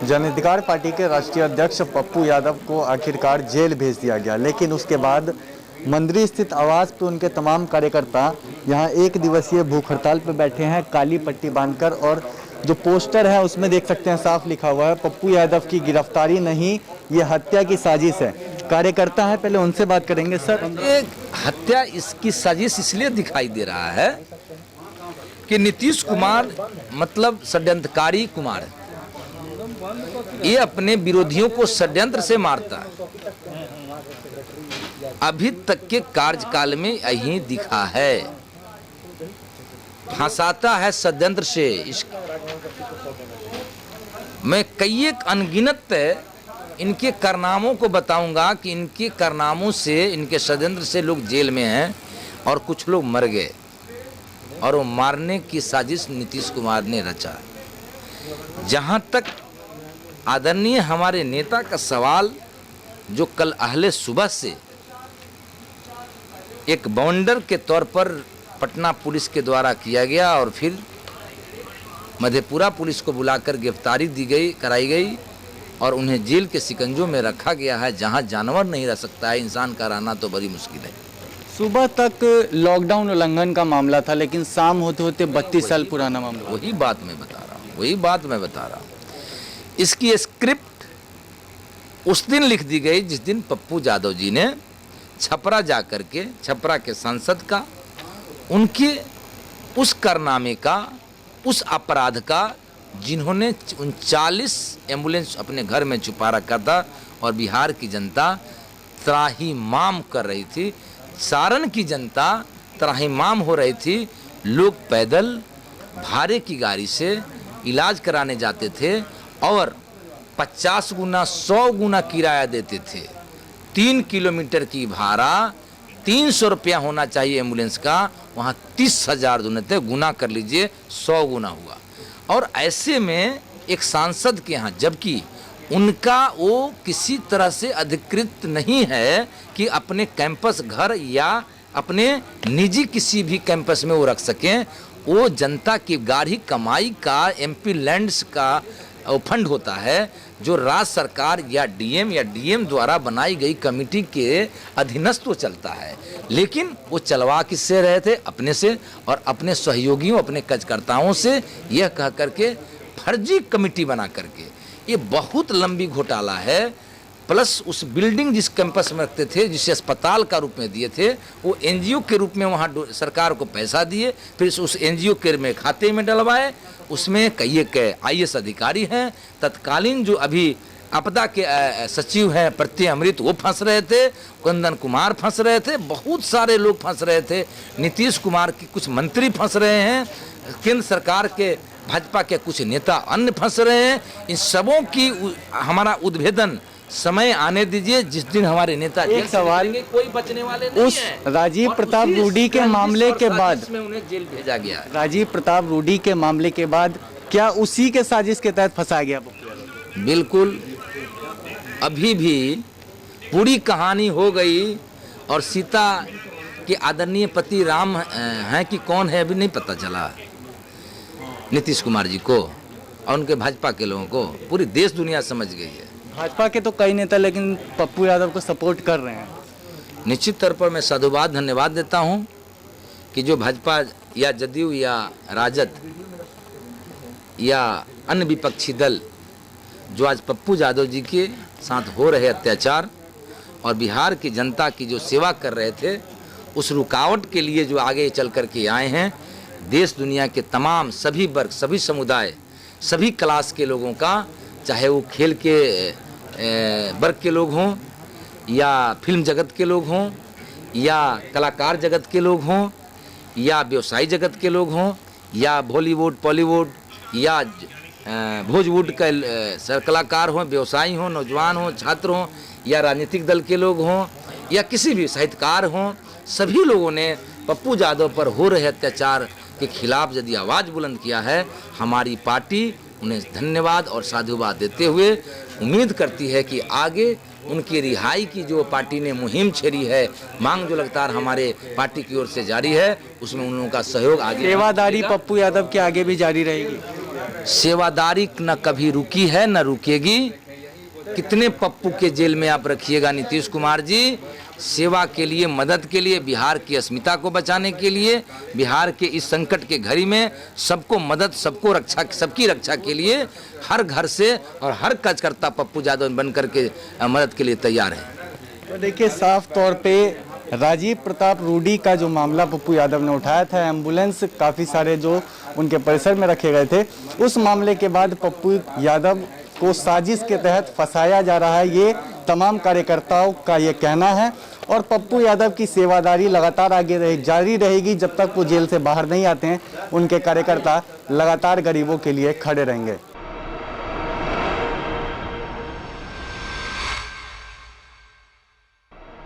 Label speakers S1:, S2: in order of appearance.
S1: जन अधिकार पार्टी के राष्ट्रीय अध्यक्ष पप्पू यादव को आखिरकार जेल भेज दिया गया, लेकिन उसके बाद मंदिर स्थित आवास पर उनके तमाम कार्यकर्ता यहां एक दिवसीय भूख हड़ताल पर बैठे हैं, काली पट्टी बांधकर। और जो पोस्टर है उसमें देख सकते हैं साफ लिखा हुआ है, पप्पू यादव की गिरफ्तारी नहीं, ये हत्या की साजिश है। कार्यकर्ता है, पहले उनसे बात करेंगे। सर,
S2: एक हत्या इसकी साजिश इसलिए दिखाई दे रहा है कि नीतीश कुमार मतलब षड्यंत्रकारी कुमार है। ये अपने विरोधियों को षड्यंत्र से मारता है। अभी तक के कार्यकाल में यही दिखा है, फंसाता है षड्यंत्र से। मैं कई एक अनगिनत इनके कारनामों को बताऊंगा कि इनके कारनामों से, इनके षड्यंत्र से लोग जेल में हैं और कुछ लोग मर गए, और वो मारने की साजिश नीतीश कुमार ने रचा। जहां तक आदरणीय हमारे नेता का सवाल, जो कल अहले सुबह से एक बाउंडर के तौर पर पटना पुलिस के द्वारा किया गया और फिर मधेपुरा पुलिस को बुलाकर गिरफ्तारी कराई गई और उन्हें जेल के शिकंजों में रखा गया है, जहां जानवर नहीं रह सकता है, इंसान का रहना तो बड़ी मुश्किल है।
S1: सुबह तक लॉकडाउन उल्लंघन का मामला था, लेकिन शाम होते होते 32 साल पुराना मामला।
S2: वही बात मैं बता रहा हूँ। इसकी स्क्रिप्ट उस दिन लिख दी गई जिस दिन पप्पू यादव जी ने छपरा जा करके, छपरा के सांसद का, उनके उस कारनामे का, उस अपराध का, जिन्होंने 39 एम्बुलेंस अपने घर में छुपा रखा था और बिहार की जनता त्राहिमाम कर रही थी, सारण की जनता त्राहिमाम हो रही थी। लोग पैदल भाड़े की गाड़ी से इलाज कराने जाते थे और 50 गुना 100 गुना किराया देते थे। 3 किलोमीटर की भाड़ा 300 रुपया होना चाहिए एम्बुलेंस का, वहाँ 30,000 देते, गुना कर लीजिए, 100 गुना हुआ। और ऐसे में एक सांसद के यहाँ, जबकि उनका वो किसी तरह से अधिकृत नहीं है कि अपने कैंपस घर या अपने निजी किसी भी कैंपस में वो रख सकें। वो जनता की गाढ़ी कमाई का एमपी लैंड्स का फंड होता है, जो राज्य सरकार या डीएम द्वारा बनाई गई कमेटी के अधीनस्थ चलता है। लेकिन वो चलवा किससे रहे थे? अपने से और अपने सहयोगियों, अपने कार्यकर्ताओं से, यह कह करके फर्जी कमेटी बना करके। ये बहुत लंबी घोटाला है। प्लस उस बिल्डिंग जिस कैंपस में रखते थे, जिसे अस्पताल का रूप में दिए थे, वो एनजीओ के रूप में वहाँ सरकार को पैसा दिए, फिर उस एनजीओ के में खाते में डलवाए। उसमें कई एक आईएएस अधिकारी हैं, तत्कालीन जो अभी आपदा के सचिव हैं प्रत्यय अमृत, वो फंस रहे थे, कुंदन कुमार फंस रहे थे, बहुत सारे लोग फंस रहे थे। नीतीश कुमार के कुछ मंत्री फंस रहे हैं, केंद्र सरकार के भाजपा के कुछ नेता अन्य फंस रहे हैं। इन सबों की हमारा उद्भेदन समय आने दीजिए, जिस दिन हमारे नेता
S1: एक सवाल,
S2: कोई बचने वाले नहीं
S1: उस राजीव प्रताप रूडी के मामले के बाद
S2: में उन्हें जेल भेजा गया।
S1: राजीव प्रताप रूडी के मामले के बाद क्या उसी के साजिश के तहत फंसा गया?
S2: बिल्कुल, अभी भी पूरी कहानी हो गई और सीता के आदरणीय पति राम हैं कि कौन है अभी नहीं पता चला नीतीश कुमार जी को और उनके भाजपा के लोगों को। पूरी देश दुनिया समझ गई है।
S1: भाजपा के तो कई नेता लेकिन पप्पू यादव को सपोर्ट कर रहे हैं।
S2: निश्चित तौर पर मैं साधुवाद धन्यवाद देता हूं कि जो भाजपा या जदयू या राजद या अन्य विपक्षी दल जो आज पप्पू यादव जी के साथ हो रहे अत्याचार और बिहार की जनता की जो सेवा कर रहे थे, उस रुकावट के लिए जो आगे चल कर के आए हैं। देश दुनिया के तमाम सभी वर्ग, सभी समुदाय, सभी क्लास के लोगों का, चाहे वो खेल के वर्ग के लोग हों या फिल्म जगत के लोग हों या कलाकार जगत के लोग हों या व्यवसायी जगत के लोग हों या बॉलीवुड, बॉलीवुड या भोजवुड का कलाकार हों, व्यवसायी हों, नौजवान हों, छात्र हों या राजनीतिक दल के लोग हों या किसी भी साहित्यकार हों, सभी लोगों ने पप्पू यादव पर हो रहे अत्याचार के खिलाफ यदि आवाज़ बुलंद किया है। हमारी पार्टी उन्हें धन्यवाद और साधुवाद देते हुए उम्मीद करती है कि आगे उनकी रिहाई की जो पार्टी ने मुहिम छेड़ी है, मांग जो लगातार हमारे पार्टी की ओर से जारी है, उसमें उन लोगों का सहयोग आगे।
S1: सेवादारी पप्पू यादव के आगे भी जारी रहेगी।
S2: सेवादारी न कभी रुकी है न रुकेगी। कितने पप्पू के जेल में आप रखिएगा नीतीश कुमार जी, सेवा के लिए, मदद के लिए, बिहार की अस्मिता को बचाने के लिए, बिहार के इस संकट के घड़ी में सबको मदद, सबको रक्षा, सबकी रक्षा के लिए हर घर से और हर कार्यकर्ता पप्पू यादव बन करके मदद के लिए तैयार है।
S1: तो देखिए, साफ तौर पे राजीव प्रताप रूडी का जो मामला पप्पू यादव ने उठाया था, एम्बुलेंस काफ़ी सारे जो उनके परिसर में रखे गए थे, उस मामले के बाद पप्पू यादव को साजिश के तहत फंसाया जा रहा है, ये तमाम कार्यकर्ताओं का ये कहना है। और पप्पू यादव की सेवादारी लगातार जारी रहेगी जब तक वो जेल से बाहर नहीं आते हैं। उनके कार्यकर्ता लगातार गरीबों के लिए खड़े रहेंगे।